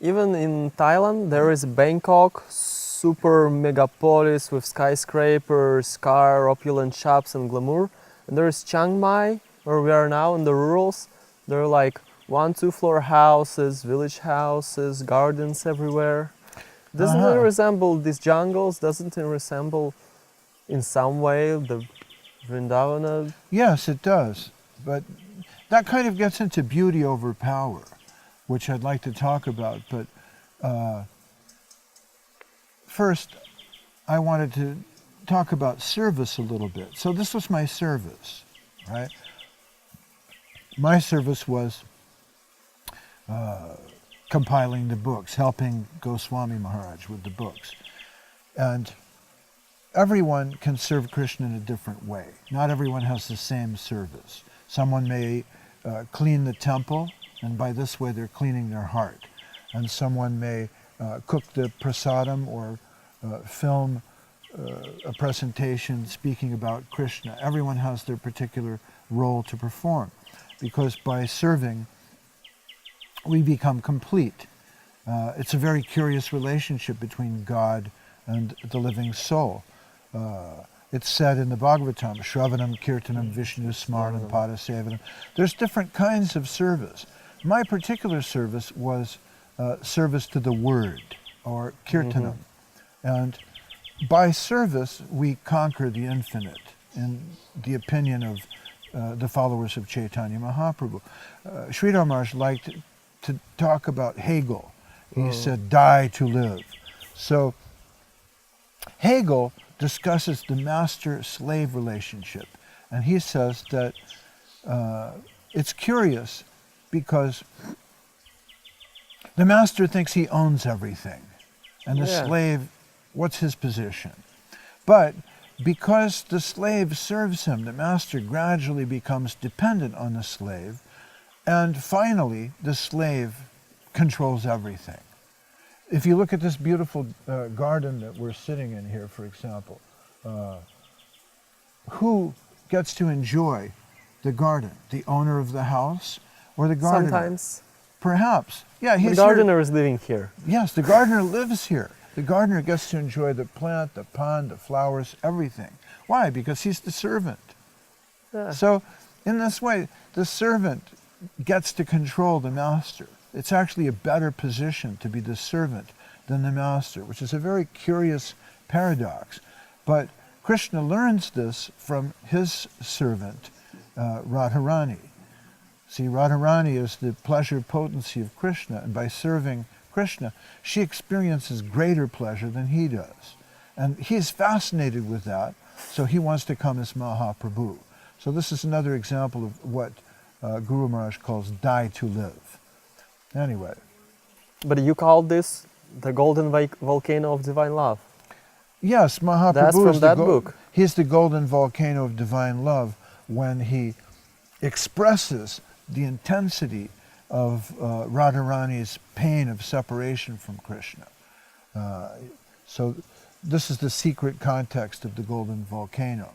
even in Thailand, there is Bangkok, super megapolis with skyscrapers, car, opulent shops and glamour. And there is Chiang Mai, where we are now in the rurals. There are like 1-2 floor houses, village houses, gardens everywhere. Doesn't it resemble these jungles? Doesn't it resemble in some way the Vrindavana? Yes, it does. But that kind of gets into beauty over power, which I'd like to talk about. But first, I wanted to talk about service a little bit. So this was my service, right? My service was compiling the books, helping Goswami Maharaj with the books. And everyone can serve Krishna in a different way. Not everyone has the same service. Someone may clean the temple, and by this way they're cleaning their heart. And someone may cook the prasadam or film a presentation speaking about Krishna. Everyone has their particular role to perform, because by serving, we become complete. It's a very curious relationship between God and the living soul. It's said in the Bhagavatam, Shravanam, Kirtanam, Vishnu, Smaranam, Padasevanam. There's different kinds of service. My particular service was service to the word, or Kirtanam. And by service, we conquer the infinite, in the opinion of the followers of Chaitanya Mahaprabhu. Sridhar Maharaj liked to talk about Hegel. He said, die to live. So Hegel discusses the master-slave relationship. And he says that it's curious because the master thinks he owns everything. And the slave, what's his position? But because the slave serves him, the master gradually becomes dependent on the slave, and finally the slave controls everything. If you look at this beautiful garden that we're sitting in here, for example, who gets to enjoy the garden? The owner of the house or the gardener? Sometimes. Perhaps. Yeah, the gardener is living here. Yes, the gardener lives here. The gardener gets to enjoy the plant, the pond, the flowers, everything. Why? Because he's the servant. Yeah. So in this way, the servant gets to control the master. It's actually a better position to be the servant than the master, which is a very curious paradox. But Krishna learns this from his servant, Radharani. See, Radharani is the pleasure potency of Krishna, and by serving Krishna, she experiences greater pleasure than he does. And he's fascinated with that, so he wants to come as Mahaprabhu. So this is another example of what Guru Maharaj calls die to live. Anyway. But you call this the golden volcano of divine love. Yes, Mahaprabhu That's from that book. He's the golden volcano of divine love when he expresses the intensity of Radharani's pain of separation from Krishna. So this is the secret context of the golden volcano.